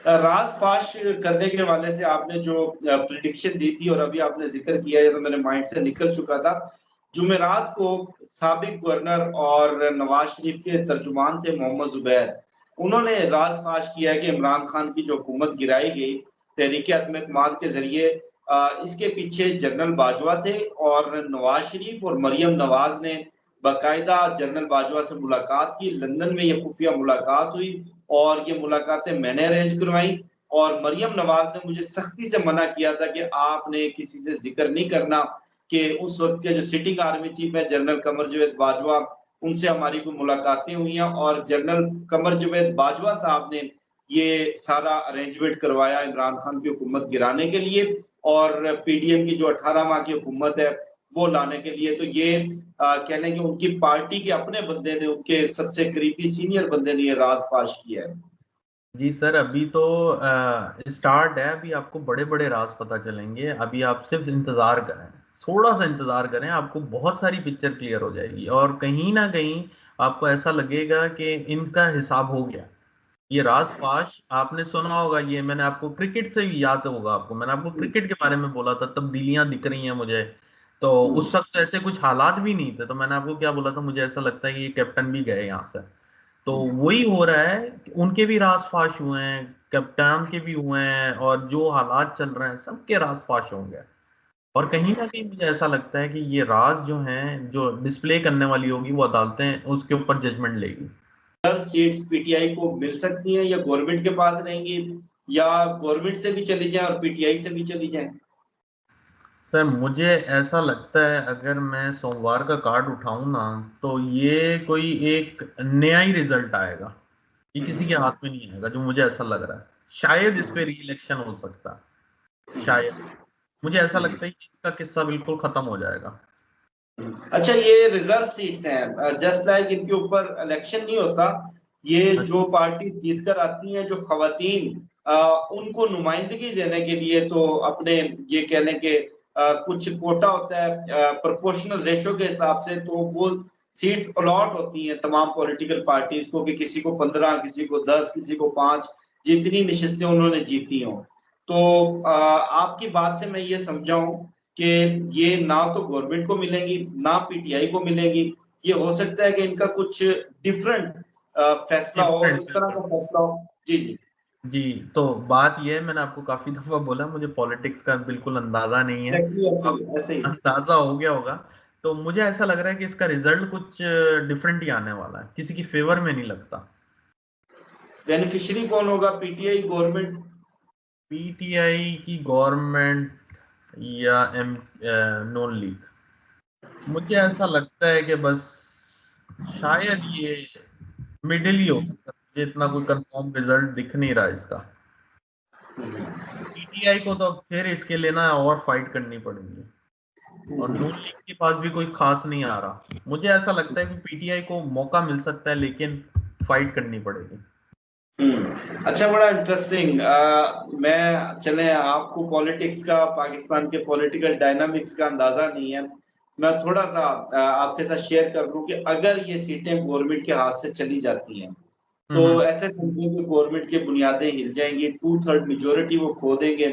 राज फाश करने के हवाले से आपने जो प्रिडिक्शन दी थी और अभी आपने जिक्र किया है तो मेरे माइंड से निकल चुका था। जुमेरात को साबिक गवर्नर और नवाज शरीफ के तर्जुमान थे मोहम्मद जुबैर, उन्होंने राज फाश किया कि इमरान खान की जो हुकूमत गिराई गई तहरीक अदम एतमाद के जरिए, इसके पीछे जनरल बाजवा थे और नवाज शरीफ और मरियम नवाज ने बाकायदा जनरल बाजवा से मुलाकात की। लंदन में ये खुफिया मुलाकात हुई और ये मुलाकातें मैंने अरेंज करवाई। और मरियम नवाज ने मुझे सख्ती से मना किया था कि आपने किसी से जिक्र नहीं करना कि उस वक्त के जो सिटिंग आर्मी चीफ है जनरल कमर जावेद बाजवा, उनसे हमारी कोई मुलाकातें हुई हैं और जनरल कमर जावेद बाजवा साहब ने ये सारा अरेंजमेंट करवाया इमरान खान की हुकूमत गिराने के लिए और पीडीएम की जो 18 माह की हुकूमत है वो लाने के लिए। तो ये कह लें कि उनकी पार्टी के अपने बंदे ने, उनके सबसे करीबी सीनियर बंदे ने ये राज फाश किया है। जी सर, अभी तो स्टार्ट है, अभी आपको बड़े बड़े राज पता चलेंगे। अभी आप सिर्फ इंतजार करें, थोड़ा सा इंतजार करें, आपको बहुत सारी पिक्चर क्लियर हो जाएगी और कहीं ना कहीं आपको ऐसा लगेगा कि इनका हिसाब हो गया। ये राज फाश आपने सुना होगा, ये मैंने आपको क्रिकेट से भी याद होगा, आपको मैंने आपको क्रिकेट के बारे में बोला था, तब्दीलियां दिख रही हैं मुझे। तो उस वक्त ऐसे कुछ हालात भी नहीं थे, तो मैंने आपको क्या बोला था, मुझे ऐसा लगता है कि ये कैप्टन भी गए यहाँ से। तो वही हो रहा है कि उनके भी राजफाश हुए हैं, कप्तान के भी हुए हैं, और जो हालात चल रहे हैं सबके राजफाश होंगे। और कहीं ना कहीं मुझे ऐसा लगता है कि ये राज जो हैं, जो डिस्प्ले करने वाली होगी, वो अदालतें उसके ऊपर जजमेंट लेगी। सीट्स पीटीआई को मिल सकती हैं या गवर्नमेंट के पास रहेंगी, या गवर्नमेंट से भी चली जाए और पीटीआई से भी चली जाए? सर मुझे ऐसा लगता है, अगर मैं सोमवार का कार्ड उठाऊं ना, तो ये कोई एक नया ही रिजल्ट आएगा। ये किसी के हाथ में नहीं आएगा, जो मुझे ऐसा लग रहा है। शायद इस पे री इलेक्शन हो सकता है, शायद। मुझे ऐसा लगता है कि इसका किस्सा बिल्कुल खत्म हो जाएगा। अच्छा, ये रिजर्व सीट्स हैं, जस्ट लाइक इनके ऊपर इलेक्शन नहीं होता। ये जो पार्टी जीत कर आती हैं, जो खवातीन, उनको नुमाइंदगी देने के लिए तो अपने, ये कह लें कि कुछ कोटा होता है प्रोपोर्शनल रेशो के हिसाब से, तो वो सीट्स अलॉट होती हैं तमाम पॉलिटिकल पार्टीज को कि किसी को 15, किसी को 10, किसी को 5, जितनी नशिस्तें उन्होंने जीती हों। तो आपकी बात से मैं ये समझाऊं कि ये ना तो गवर्नमेंट को मिलेंगी ना पीटीआई को मिलेंगी। ये हो सकता है कि इनका कुछ डिफरेंट फैसला हो, डिफरेंट, इस तरह बिल्कुल। का फैसला हो। जी जी। जी, तो बात यह है, मैंने आपको काफी दफा बोला, मुझे पॉलिटिक्स का बिल्कुल अंदाजा नहीं है। एग्जैक्टली ऐसे अब ही ऐसे ही। अंदाजा हो गया होगा। तो मुझे ऐसा लग रहा है कि इसका रिजल्ट कुछ डिफरेंट ही आने वाला है, किसी की फेवर में नहीं लगता। बेनिफिशियरी कौन होगा, पीटीआई, गवर्नमेंट? पीटीआई की गवर्नमेंट या एम नॉन लीग? मुझे ऐसा लगता है कि बस शायद ये मिडिल ही होगा। मुझे इतना कोई कंफर्म रिजल्ट दिख नहीं रहा इसका। पीटीआई को तो फिर इसके लिए ना और फाइट करनी पड़ेगी, और नून लीग के पास भी कोई खास नहीं आ रहा। मुझे ऐसा लगता है कि पीटीआई को मौका मिल सकता है, लेकिन फाइट करनी पड़ेगी। अच्छा, बड़ा इंटरेस्टिंग। मैं, चले, आपको पॉलिटिक्स का, पाकिस्तान के पॉलिटिकल डायनामिक्स का अंदाजा नहीं है, मैं थोड़ा सा आपके साथ शेयर कर दूं कि अगर ये सीटें गवर्नमेंट के हाथ से चली जाती हैं तो हम्म। ऐसे समझो कि गवर्नमेंट की बुनियादें हिल जाएंगी, 2/3 मेजोरिटी वो खो देंगे।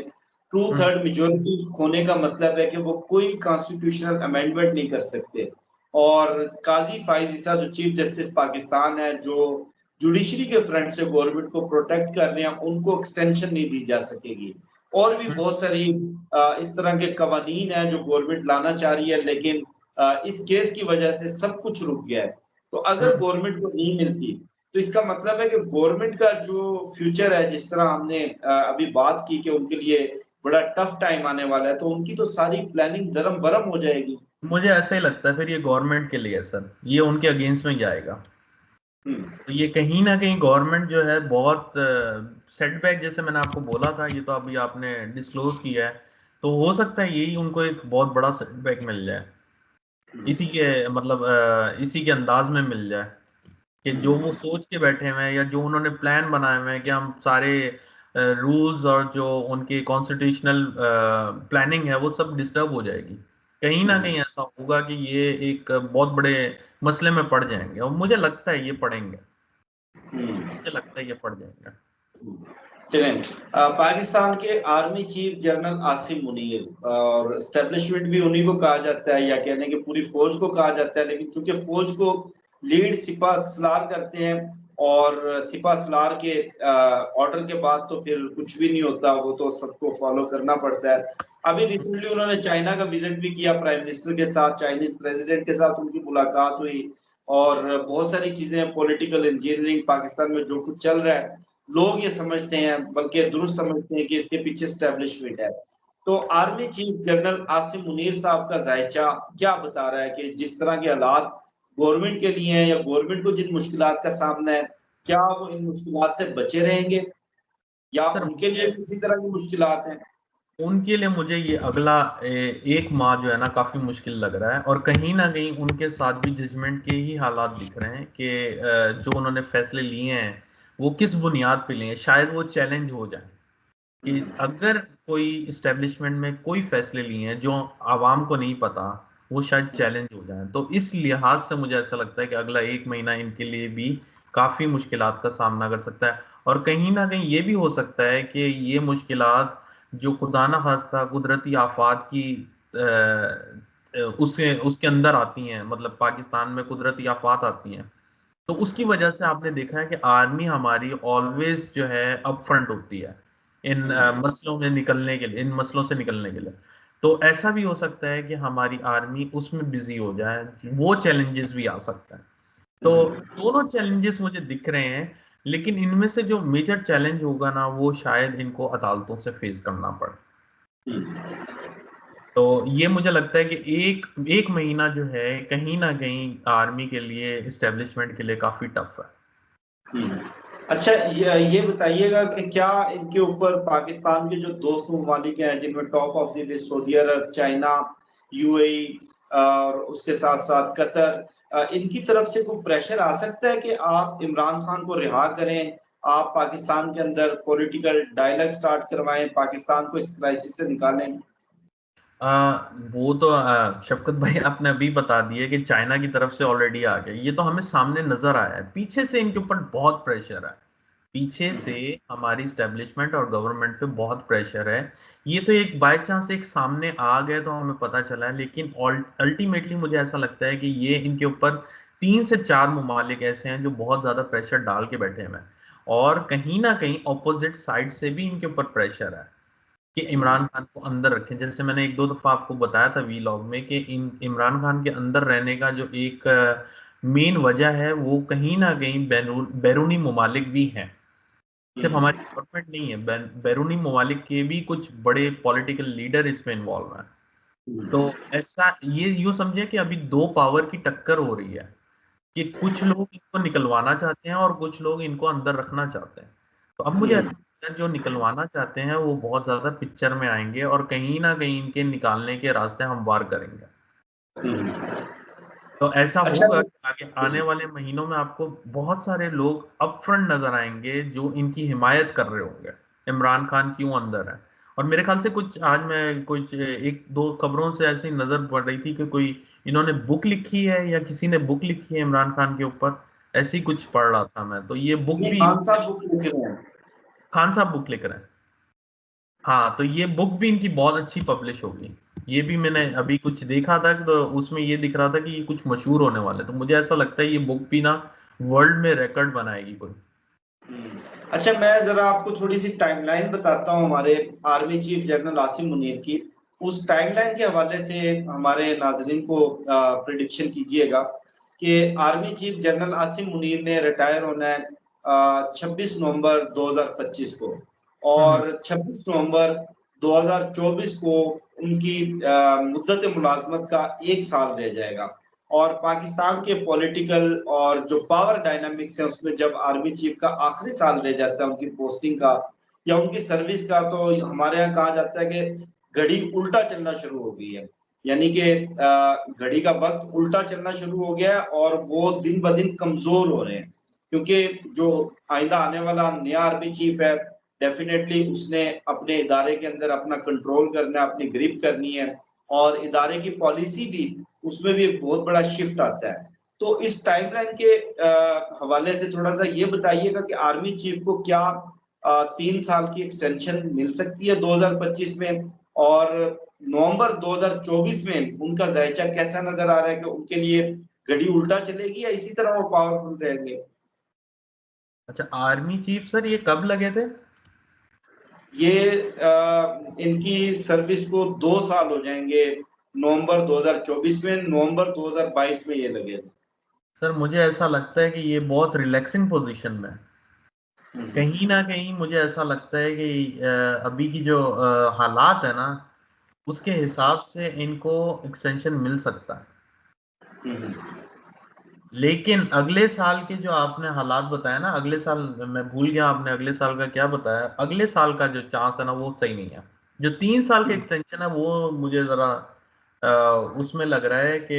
To hmm. थर्ड मेजोरिटी खोने का मतलब है कि वो कोई कॉन्स्टिट्यूशनल अमेंडमेंट नहीं कर सकते। और काजी फाइज ईसा जो चीफ जस्टिस पाकिस्तान है, जो जुडिशरी के फ्रंट से गवर्नमेंट को प्रोटेक्ट कर रहे हैं, उनको एक्सटेंशन नहीं दी जा सकेगी। और भी हम्म। बहुत सारी इस तरह के कवानीन हैं जो गवर्नमेंट लाना चाह रही है, लेकिन इस केस की वजह से सब कुछ रुक गया है। तो अगर हम्म। गवर्नमेंट को नहीं मिलती तो इसका मतलब है कि गवर्नमेंट का जो फ्यूचर है, जिस तरह हमने अभी बात की कि उनके लिए बड़ा टफ टाइम आने वाला है, तो उनकी तो सारी प्लानिंग दरम बरम हो जाएगी। मुझे ऐसा ही लगता है फिर ये गवर्नमेंट के लिए है सर, ये उनके अगेंस्ट में जाएगा। हम्म। तो ये कहीं ना कहीं गवर्नमेंट जो है बहुत सेटबैक, जैसे मैंने आपको बोला था, ये तो अभी आपने डिस्क्लोज किया है, तो हो सकता है यही उनको एक बहुत बड़ा सेटबैक मिल जाए। इसी के मतलब इसी के अंदाज में मिल जाए कि जो वो सोच के बैठे हुए हैं, या जो उन्होंने प्लान बनाए हुए हैं कि हम सारे रूल्स और जो उनकी कॉन्स्टिट्यूशनल प्लानिंग है वो सब डिस्टर्ब हो जाएगी। कहीं ना कहीं ऐसा होगा कि ये एक बहुत बड़े मसले में पड़ जाएंगे, और मुझे लगता है ये पड़ेंगे। हम्म। मुझे लगता है ये पड़ जाएंगे। चलें, पाकिस्तान के army chief general Asim Munir, और एस्टेब्लिशमेंट भी उन्हीं को कहा जाता है, या कहने की पूरी फौज को कहा जाता है, लेकिन चूंकि फौज को लीड सिपह सलार करते हैं और सिपह सलार के ऑर्डर के बाद तो फिर कुछ भी नहीं होता, वो तो सबको फॉलो करना पड़ता है। अभी रिसेंटली उन्होंने चाइना का विजिट भी किया, प्राइम मिनिस्टर के साथ, चाइनीज प्रेसिडेंट के साथ उनकी मुलाकात हुई, और बहुत सारी चीजें, पॉलिटिकल इंजीनियरिंग पाकिस्तान में जो कुछ चल रहा है, लोग ये समझते हैं, बल्कि दुरुस्त समझते हैं कि इसके पीछे स्टैब्लिशमेंट है। तो army chief general Asim Munir साहब का जायचा क्या बता रहा है कि जिस तरह के हालात गवर्नमेंट के लिए हैं, या गवर्नमेंट को जिन मुश्किलात का सामना है, क्या वो इन मुश्किलात से बचे रहेंगे, या सर उनके लिए किसी तरह की मुश्किलात हैं? उनके लिए मुझे ये अगला एक माह जो है ना काफी मुश्किल लग रहा है, और कहीं ना कहीं उनके साथ भी जजमेंट के ही हालात दिख रहे हैं कि जो उन्होंने फैसले लिए हैं वो किस बुनियाद पे लिए हैं। शायद वो चैलेंज हो जाए कि अगर कोई इस्टेब्लिशमेंट में कोई फैसले लिए हैं जो आवाम को नहीं पता, वो शायद चैलेंज हो जाए। तो इस लिहाज से मुझे ऐसा लगता है कि अगला एक महीना इनके लिए भी काफी मुश्किलात का सामना कर सकता है, और कहीं ना कहीं ये भी हो सकता है कि ये मुश्किलात जो खुदा ना खास्ता कुदरती आफात की उसके उसके अंदर आती हैं, मतलब पाकिस्तान में कुदरती आफात आती हैं, तो उसकी वजह से आपने देखा है कि आर्मी हमारी ऑलवेज जो है अप फ्रंट होती है इन मसलों में निकलने के लिए, इन मसलों से निकलने के लिए। तो ऐसा भी हो सकता है कि हमारी आर्मी उसमें बिजी हो जाए, वो चैलेंजेस भी आ सकता है। तो दोनों चैलेंजेस मुझे दिख रहे हैं, लेकिन इनमें से जो मेजर चैलेंज होगा ना वो शायद इनको अदालतों से फेस करना पड़े। तो ये मुझे लगता है कि एक एक महीना जो है कहीं ना कहीं आर्मी के लिए, इस्टेब्लिशमेंट के लिए काफी टफ है। अच्छा, ये बताइएगा कि क्या इनके ऊपर पाकिस्तान के जो दोस्त ममालिक हैं, जिनमें top of the list Saudi Arab, China, UAE और उसके साथ साथ कतर, इनकी तरफ से कोई प्रेशर आ सकता है कि आप इमरान खान को रिहा करें, आप पाकिस्तान के अंदर पॉलिटिकल डायलॉग स्टार्ट करवाएं, पाकिस्तान को इस क्राइसिस से निकालें? वो तो शफकत भाई आपने अभी बता दिया कि चाइना की तरफ से ऑलरेडी आ गया, ये तो हमें सामने नजर आया है। पीछे से इनके ऊपर बहुत प्रेशर है, पीछे से हमारी स्टैब्लिशमेंट और गवर्नमेंट पे बहुत प्रेशर है। ये तो एक बाय चांस एक सामने आ गए तो हमें पता चला है, लेकिन अल्टीमेटली मुझे ऐसा लगता है कि ये इनके ऊपर 3 से 4 ममालिक ऐसे हैं जो बहुत ज्यादा प्रेशर डाल के बैठे हुए हैं, और कहीं ना कहीं ऑपोजिट साइड से भी इनके ऊपर प्रेशर है कि इमरान खान को अंदर रखें। जैसे मैंने 1-2 दफा आपको बताया था वीलॉग में कि इमरान खान के अंदर रहने का जो एक मेन वजह है वो कहीं ना कहीं बैरूनी ममालिक भी हैं, सिर्फ हमारी गवर्नमेंट नहीं है। बैरूनी ममालिक के भी कुछ बड़े पॉलिटिकल लीडर इसमें इन्वॉल्व हैं। तो ऐसा ये यूं समझे कि अभी दो पावर की टक्कर हो रही है कि कुछ लोग इनको निकलवाना चाहते हैं और कुछ लोग इनको अंदर रखना चाहते हैं। तो अब मुझे ऐसा लगता है जो निकलवाना चाहते हैं वो बहुत ज्यादा पिक्चर में आएंगे, और कहीं ना कहीं इनके निकालने के रास्ते हमवार करेंगे। तो ऐसा अच्छा। होगा कि आगे आने वाले महीनों में आपको बहुत सारे लोग अपफ्रंट नजर आएंगे जो इनकी हिमायत कर रहे होंगे, इमरान खान क्यों अंदर है। और मेरे ख्याल से कुछ आज मैं कुछ 1-2 खबरों से ऐसी नजर पड़ रही थी कि कोई इन्होंने बुक लिखी है या किसी ने बुक लिखी है इमरान खान के ऊपर, ऐसी कुछ पढ़ रहा था मैं। तो ये बुक ये भी खान साहब बुक लिख रहे हैं। खान साहब बुक लिख रहे हैं। हाँ, तो ये बुक भी इनकी बहुत अच्छी पब्लिश होगी। ये भी मैंने अभी कुछ देखा था, तो उसमें ये दिख रहा था कि ये कुछ मशहूर होने वाले, तो मुझे ऐसा लगता है ये बुक भी ना वर्ल्ड में रिकॉर्ड बनाएगी कोई। अच्छा, मैं जरा आपको थोड़ी सी टाइमलाइन बताता हूँ हमारे army chief general Asim Munir की। उस टाइमलाइन के हवाले से हमारे नाजरीन को प्रिडिक्शन कीजिएगा कि army chief general Asim Munir ने रिटायर होना है 26 नवंबर 2025 को, हम्म। और 26 नवंबर 2024 को उनकी मुद्दत मुलाजमत का 1 साल रह जाएगा। और पाकिस्तान के पॉलिटिकल और जो पावर डायनामिक्स है उसमें जब आर्मी चीफ का आखिरी साल रह जाता है उनकी पोस्टिंग का या उनकी सर्विस का, तो हमारे यहाँ कहा जाता है कि घड़ी उल्टा चलना शुरू हो गई है, यानी कि घड़ी का वक्त उल्टा चलना शुरू हो गया है, और वो दिन ब दिन कमजोर हो रहे हैं, क्योंकि जो आइंदा आने वाला नया आर्मी चीफ है, डेफिनेटली उसने अपने इदारे के अंदर अपना कंट्रोल करना है, अपनी ग्रिप करनी है, और इदारे की पॉलिसी भी, उसमें भी एक बहुत बड़ा शिफ्ट आता है। तो इस टाइमलाइन के हवाले से थोड़ा सा ये बताइएगा कि आर्मी चीफ को क्या 3 साल की एक्सटेंशन मिल सकती है 2025 में, और नवंबर 2024 में उनका जायचा कैसा नजर आ रहा है कि उनके लिए घड़ी उल्टा चलेगी या इसी तरह वो पावरफुल रहेंगे? अच्छा, आर्मी चीफ सर ये कब लगे थे? ये इनकी सर्विस को 2 साल हो जाएंगे नवंबर 2024 में, नवंबर 2022 में ये लगे थे। सर मुझे ऐसा लगता है कि ये बहुत रिलैक्सिंग पोजीशन में है। कहीं ना कहीं मुझे ऐसा लगता है कि अभी की जो हालात है ना, उसके हिसाब से इनको एक्सटेंशन मिल सकता है। लेकिन अगले साल के जो आपने हालात बताया ना, अगले साल मैं भूल गया आपने अगले साल का क्या बताया, अगले साल का जो चांस है ना वो सही नहीं है। जो 3 साल का एक्सटेंशन है वो मुझे जरा उसमें लग रहा है कि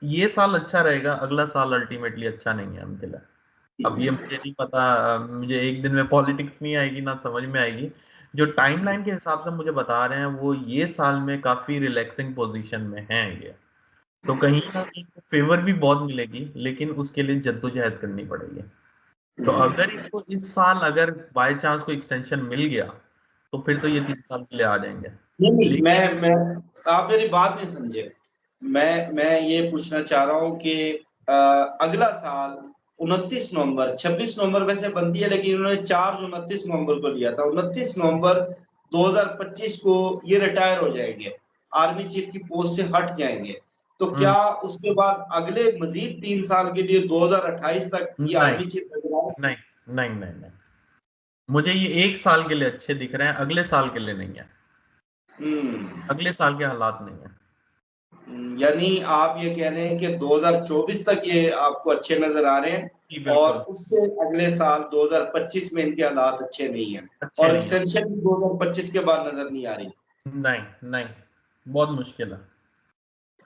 ये साल अच्छा रहेगा, अगला साल अल्टीमेटली अच्छा नहीं है उनके लिए। अब ये मुझे नहीं पता, मुझे एक दिन में पॉलिटिक्स नहीं आएगी ना समझ में आएगी। जो टाइमलाइन के हिसाब से मुझे बता रहे हैं वो ये साल में काफी रिलैक्सिंग पोजीशन में है ये। तो कहीं ना कहीं फेवर भी बहुत मिलेगी, लेकिन उसके लिए जद्दोजहद करनी पड़ेगी। तो अगर इसको इस साल अगर बाय चांस को एक्सटेंशन मिल गया तो फिर तो ये 3 साल के लिए आ जाएंगे। नहीं, लेकिन मैं आप मेरी बात नहीं समझे। मैं ये पूछना चाह रहा हूँ कि अगला साल 29 नवंबर, 26 नवंबर वैसे बनती है, लेकिन उन्होंने चार्ज 29 नवंबर को लिया था। 29 नवंबर 2025 को ये रिटायर हो जाएंगे, आर्मी चीफ की पोस्ट से हट जाएंगे। तो क्या उसके बाद अगले मजीद 3 साल के लिए 2028 तक ये नहीं आर्मी चीफ नजर आए? नहीं नहीं नहीं नहीं, मुझे ये 1 साल के लिए अच्छे दिख रहे हैं, अगले साल के लिए नहीं है। अगले साल के हालात नहीं है। यानी आप ये कह रहे हैं कि 2024 तक ये आपको अच्छे नजर आ रहे हैं, जी और बिल्कुल। उससे अगले साल 2025 में इनके हालात अच्छे नहीं हैं, अच्छे और नहीं है। एक्सटेंशन भी 2025 के बाद नजर नहीं आ रही। नहीं नहीं, बहुत मुश्किल है।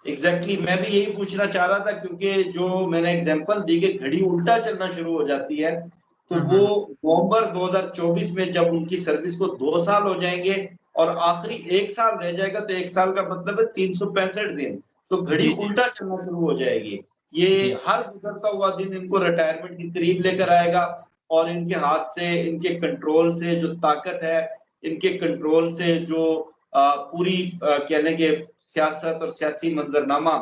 एग्जैक्टली मैं भी यही पूछना चाह रहा था, क्योंकि जो मैंने एग्जांपल दी कि घड़ी उल्टा चलना शुरू हो जाती है, तो वो हम्म। नवंबर 2024 में जब उनकी सर्विस को 2 साल हो जाएंगे और आखिरी 1 साल रह जाएगा, तो 1 साल का मतलब है 365 दिन, तो घड़ी जी जी उल्टा चलना शुरू हो जाएगी। ये जी। हर गुजरता हुआ दिन इनको रिटायरमेंट के करीब लेकर आएगा, और इनके हाथ से, इनके कंट्रोल से जो ताकत है, इनके कंट्रोल से जो पूरी कहने के सियासत और सियासी मंजरनामा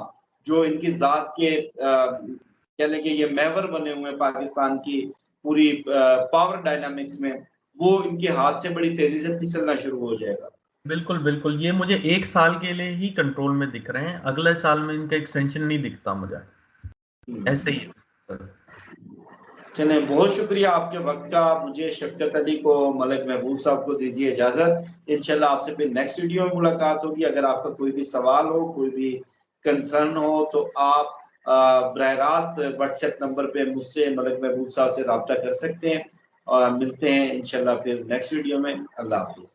जो इनकी जात के कहने के ये महवर बने हुए हैं पाकिस्तान की पूरी पावर डायनामिक्स में, वो इनके हाथ से बड़ी तेजी से फिसलना शुरू हो जाएगा। बिल्कुल बिल्कुल, ये मुझे 1 साल के लिए ही कंट्रोल में दिख रहे हैं, अगले साल में इनका एक्सटेंशन नहीं दिखता मुझे। ऐसे ही है सर। चलें, बहुत शुक्रिया आपके वक्त का। मुझे शफकत अली को, मलिक महबूब साहब को दीजिए इजाजत। इंशाल्लाह आपसे फिर नेक्स्ट वीडियो में मुलाकात होगी। अगर आपका कोई भी सवाल हो, कोई भी कंसर्न हो, तो आप बराह रास्त व्हाट्सएप नंबर पे मुझसे, मलिक महबूब साहब से रब्ता कर सकते हैं, और मिलते हैं इंशाल्लाह फिर नेक्स्ट वीडियो में। अल्लाह हाफिज।